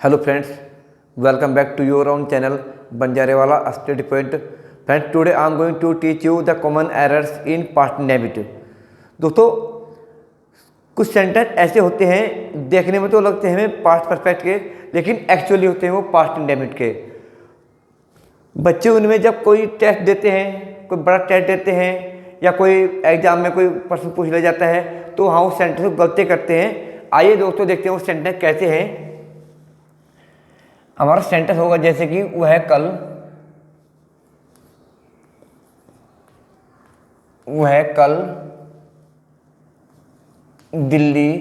Hello friends, welcome back to your own channel Banjarewala Study Point. Friends, today I am going to teach you the common errors in past indefinite. दोस्तों, कुछ sentence ऐसे होते हैं देखने में तो लगते हैं हमें पास्ट परफेक्ट के, लेकिन एक्चुअली होते हैं वो पास्ट इंडेफिनिट के। बच्चे उनमें जब कोई टेस्ट देते हैं, कोई बड़ा टेस्ट देते हैं या कोई एग्जाम में कोई प्रश्न पूछ लिया जाता है तो हाँ उस सेंटेंस को गलती करते हैं। आइए दोस्तों देखते हैं वो सेंटेंस कैसे हैं। हमारा सेंटेंस होगा जैसे कि वह कल दिल्ली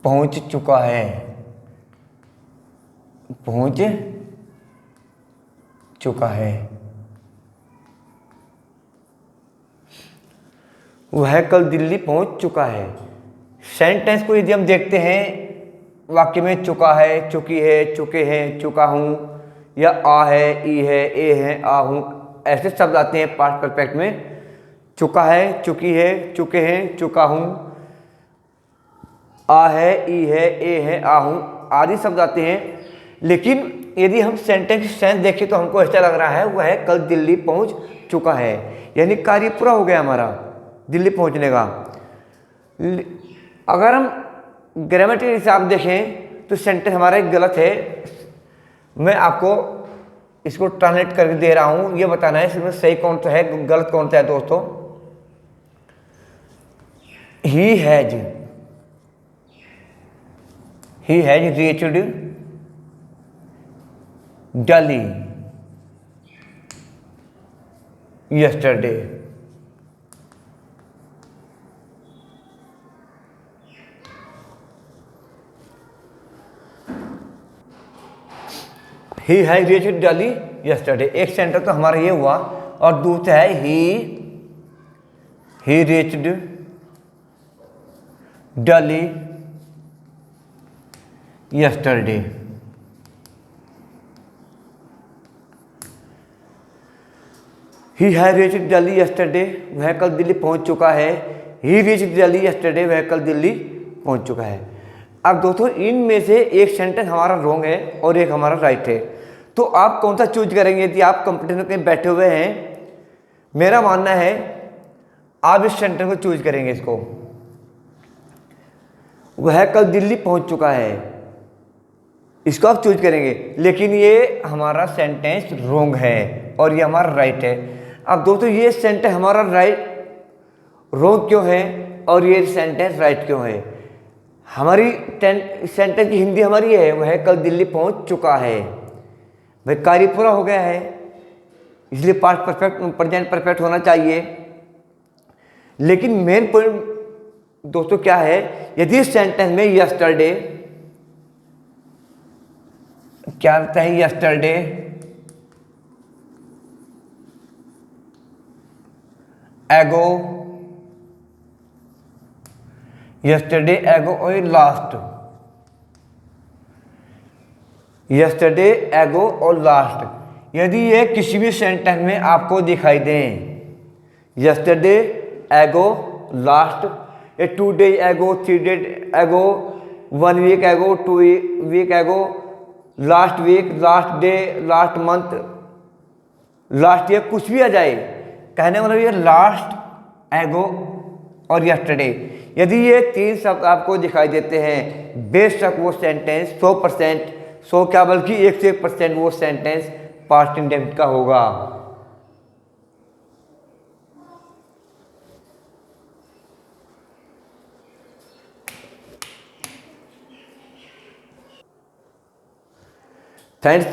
पहुंच चुका है। वह कल दिल्ली पहुंच चुका है। सेंटेंस को यदि हम देखते हैं वाक्य में चुका है, चुकी है, चुके हैं, चुका हूँ या आ है, ई है, ए है, आ हूँ, ऐसे शब्द आते हैं पास्ट परफेक्ट में। चुका है, चुकी है, चुके हैं, चुका हूँ, आ है, ई है, ए है, आ हूँ आदि शब्द आते हैं। लेकिन यदि हम सेंटेंस सेंस देखें तो हमको ऐसा लग रहा है वह कल दिल्ली पहुँच चुका है, यानी कार्य पूरा हो गया हमारा दिल्ली पहुँचने का। अगर हम ग्रामेटिकल हिसाब देखें तो सेंटेंस हमारा एक गलत है। मैं आपको इसको ट्रांसलेट करके दे रहा हूं, ये बताना है इसमें सही कौन सा है गलत कौन सा है। दोस्तों, he has reached Delhi yesterday। He has reached Delhi yesterday। एक सेंटेंस तो हमारा ये हुआ और दूसरा है ही reached Delhi yesterday। He has reached Delhi yesterday, वह कल दिल्ली पहुंच चुका है। ही रीच्ड दिल्ली yesterday, वह कल दिल्ली पहुंच चुका है। अब दोस्तों इनमें से एक सेंटेंस हमारा रॉन्ग है और एक हमारा राइट है, तो आप कौन सा चूज करेंगे? यदि आप कंप्यूटर में कहीं बैठे हुए हैं, मेरा मानना है आप इस सेंटेंस को चूज करेंगे। इसको वह कल दिल्ली पहुंच चुका है, इसको आप चूज करेंगे, लेकिन ये हमारा सेंटेंस रॉन्ग है और ये हमारा राइट है। अब दोस्तों ये सेंटेंस हमारा राइट रॉन्ग क्यों है और ये सेंटेंस राइट क्यों है? हमारी सेंटेंस की हिंदी हमारी है वह कल दिल्ली पहुंच चुका है, वह कार्य पूरा हो गया है, इसलिए पास्ट परफेक्ट प्रेजेंट परफेक्ट होना चाहिए। लेकिन मेन पॉइंट दोस्तों क्या है, यदि इस सेंटेंस में यस्टरडे क्या आता है, यस्टरडे एगो, yesterday ago और लास्ट, yesterday ago और लास्ट, यदि ये किसी भी सेंटेंस में आपको दिखाई दें, yesterday ago लास्ट, ये 2 days ago, 3 days ago, 1 week ago, 2 week ago, last week, last day, last month, last year, कुछ भी आ जाए, कहने मतलब ये लास्ट एगो और यस्टरडे, यदि ये 3 शब्द आपको दिखाई देते हैं, बेशक वो सेंटेंस 100%, 100 क्या बल्कि 101% वो सेंटेंस पास्ट इंडेफिनिट का होगा। फ्रेंड्स,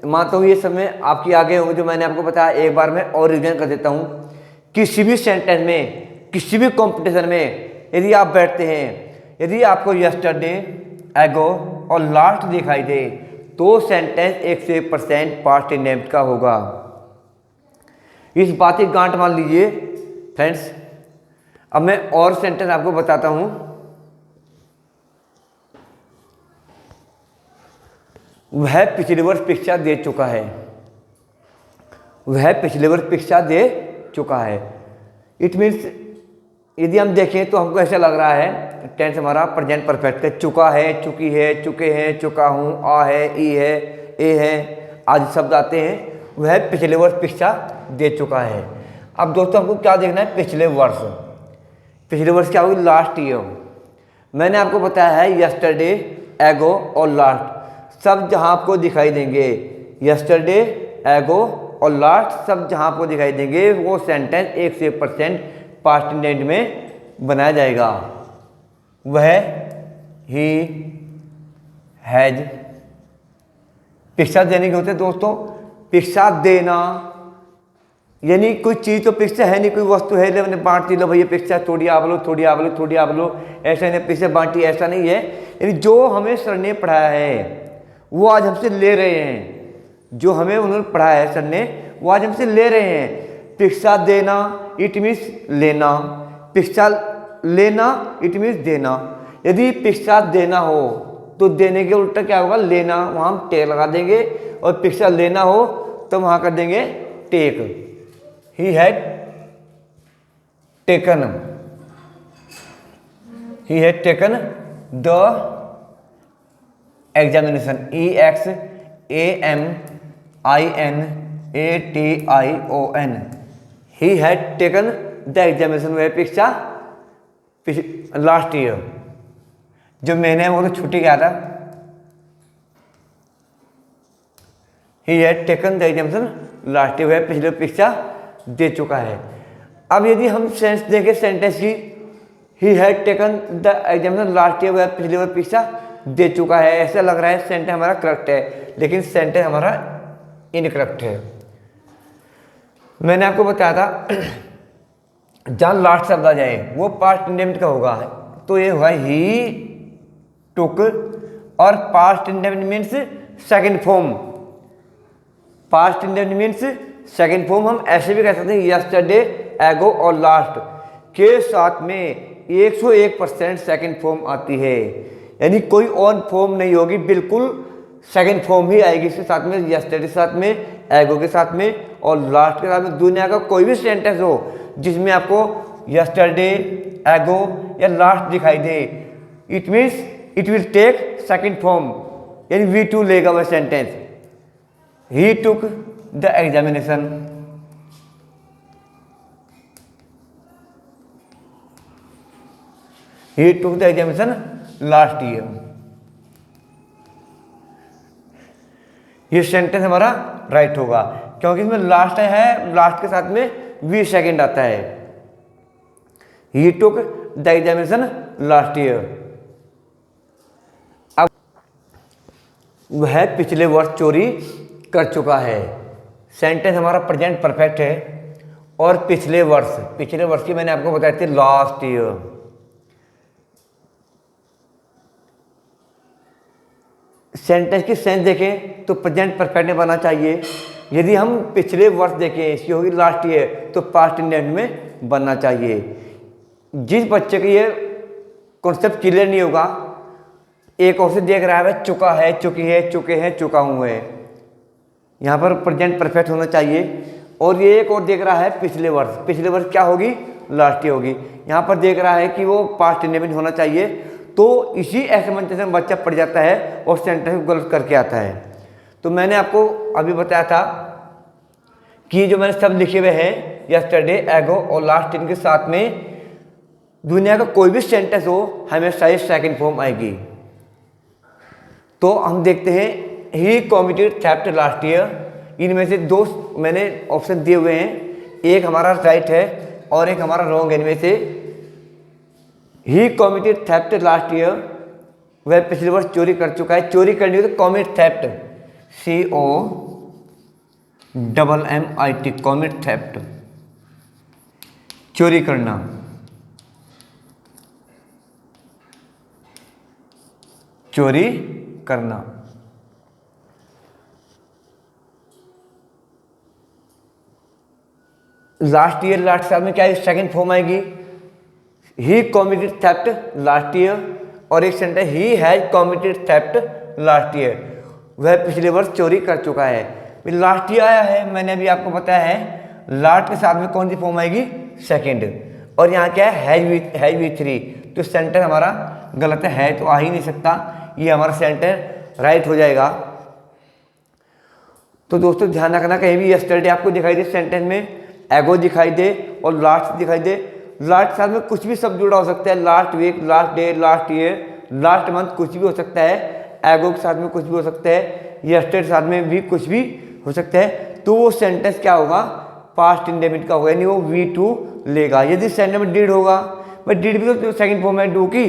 मानता हूँ ये समय आपकी आगे होंगे जो मैंने आपको बताया, एक बार मैं और रिवीजन कर देता हूँ। किसी भी सेंटेंस में, किसी भी कंपटीशन में यदि आप बैठते हैं, यदि आपको यस्टरडे एगो और लास्ट दिखाई दे तो सेंटेंस 101% पास्ट इंडेफिनिट का होगा। इस बात की गांठ मान लीजिए फ्रेंड्स। अब मैं और सेंटेंस आपको बताता हूँ। वह पिछले वर्ष परीक्षा दे चुका है, वह पिछले वर्ष परीक्षा दे चुका है। इट मीन्स यदि हम देखें तो हमको ऐसा लग रहा है टेंस हमारा प्रेजेंट परफेक्ट है, चुका है, चुकी है, चुके हैं, चुका हूँ, आ है, ई है, ए है आदि शब्द आते हैं, वह पिछले वर्ष पिक्चा दे चुका है। अब दोस्तों हमको क्या देखना है, पिछले वर्ष। पिछले वर्ष क्या होगी, लास्ट ईयर। मैंने आपको बताया है यस्टरडे, एगो और लास्ट सब जहाँ आपको दिखाई देंगे, यस्टरडे, एगो और लास्ट सब जहाँ आपको दिखाई देंगे वो सेंटेंस 100% पास्ट इंडेंट में बनाया जाएगा। वह, ही, हैज। पिक्चा देने के होते हैं दोस्तों, पिक्चा देना यानी कोई चीज़ तो पिक्चा है नहीं, कोई वस्तु है ले मैंने बांट दी, लो भैया पिक्चा थोड़ी आप लो, थोड़ी आप लो, थोड़ी आप लो, ऐसा नहीं पिक्चा बांटी, ऐसा नहीं है। यानी जो हमें सर ने पढ़ाया है वो आज हमसे ले रहे हैं, जो हमें उन्होंने पढ़ाया है सर ने वो आज हमसे ले रहे हैं। पिक्चा देना इट मीन्स लेना, पिक्चा लेना इट मीन्स देना। यदि पिक्चा देना हो तो देने के उल्टा क्या होगा, लेना, वहाँ हम टेक लगा देंगे, और पिक्चा लेना हो तो वहाँ कर देंगे take. He had taken the examination, examination, he had taken the examination, वह पिक्चा लास्ट ईयर जो मैंने वो तो छुट्टी गया था, he had taken the examination last year, वह पिछले पिक्चा दे चुका है। अब यदि हम सेंस देखें सेंटेंस की, he had taken the examination last year, वह पिछले वर्ष पिक्चा दे चुका है, ऐसा लग रहा है सेंटेंस हमारा करेक्ट है, लेकिन सेंटेंस हमारा इनकरेक्ट है। मैंने आपको बताया था जहाँ लास्ट शब्द आ जाए वो पास्ट इंडेफिनिट का होगा, तो ये होगा ही टुक, और past indefinite means second form. Past indefinite means second form हम ऐसे भी कह सकते हैं, यस्टरडे, एगो और लास्ट के साथ में 101% सेकेंड फॉर्म आती है, यानी कोई और फॉर्म नहीं होगी, बिल्कुल सेकेंड फॉर्म ही आएगी इसके साथ में, यस्टरडे के साथ में, एगो के साथ में और लास्ट के साथ में। दुनिया का कोई भी सेंटेंस हो जिसमें आपको यस्टरडे, एगो या लास्ट दिखाई दे, it means it will take second form, यानी V2 लेगा वह sentence. He took the examination, he took the examination last year. ये सेंटेंस हमारा राइट होगा क्योंकि इसमें लास्ट है, लास्ट के साथ में वी सेकेंड आता है। He took the examination last year. अब वह पिछले वर्ष चोरी कर चुका है, सेंटेंस हमारा प्रेजेंट परफेक्ट है, और पिछले वर्ष की मैंने आपको बताई थी लास्ट ईयर। सेंटेंस की सेंस देखें तो प्रेजेंट परफेक्ट में बनना चाहिए। यदि हम पिछले वर्ष देखें इसकी होगी लास्ट ईयर, तो पास्ट इंडेफिनिट में बनना चाहिए। जिस बच्चे को ये कॉन्सेप्ट क्लियर नहीं होगा, एक और से देख रहा है चुका है, चुकी है, चुके हैं, चुका हूँ है, यहाँ पर प्रेजेंट परफेक्ट होना चाहिए। और ये एक और देख रहा है पिछले वर्ष क्या होगी, लास्ट ईयर होगी। यहाँ पर देख रहा है कि वो पास्ट इंडेफिनिट होना चाहिए, तो इसी असमंजस में बच्चा पड़ जाता है और सेंटेंस गलत करके आता है। तो मैंने आपको अभी बताया था कि जो मैंने शब्द लिखे हुए हैं यस्टरडे, एगो और लास्ट, इनके साथ में दुनिया का कोई भी सेंटेंस हो हमेशा ही सेकंड फॉर्म आएगी। तो हम देखते हैं ही कमिटेड थेफ्ट लास्ट ईयर। इनमें से दो मैंने ऑप्शन दिए हुए हैं, एक हमारा राइट है और एक हमारा रॉन्ग है। इनमें से ही कमिटेड थेफ्ट लास्ट ईयर, वह पिछले वर्ष चोरी कर चुका है। चोरी करनी हो तो commit theft, COMMIT, commit theft, चोरी करना। चोरी करना। लास्ट ईयर, लास्ट साल में क्या है, सेकंड फॉर्म आएगी, ही कमिटेड थेफ्ट लास्ट ईयर, और एक sentence he has committed theft last year, वह पिछले वर्ष चोरी कर चुका है। लास्ट ईयर आया है, मैंने अभी आपको बताया है लास्ट के साथ में कौन सी फॉर्म आएगी, सेकंड। और यहाँ क्या है, हैज वी थ्री, तो सेंटेंस हमारा गलत है तो आ ही नहीं सकता, ये हमारा सेंटेंस राइट हो जाएगा। तो दोस्तों ध्यान रखना, कहीं भी यस्टरडे आपको दिखाई दे सेंटेंस में, एगो दिखाई दे और लास्ट दिखाई दे, लास्ट साथ में कुछ भी शब्द जुड़ा हो सकता है, last week, last day, last year, last month, कुछ भी हो सकता है, एगो के साथ में कुछ भी हो सकता है, यस्टरडे के साथ में भी कुछ भी हो सकता है, तो वो सेंटेंस क्या होगा, पास्ट इंडेफिनिट का होगा, यानी वो V2 लेगा। यदि सेंटेंस में डिड होगा, बट डिड भी तो सेकंड फॉर्म है डू की,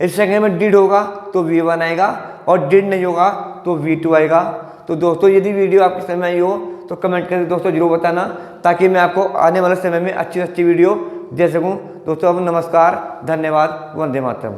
यदि सेकंड में डिड होगा तो V1 आएगा, और डिड नहीं होगा तो V2 आएगा। तो दोस्तों यदि वीडियो आपकी समझ में आई हो तो कमेंट करके दोस्तों जरूर बताना, ताकि मैं आपको आने वाले समय में अच्छी अच्छी वीडियो दे सकूं। दोस्तों अब नमस्कार, धन्यवाद, वंदे मातरम।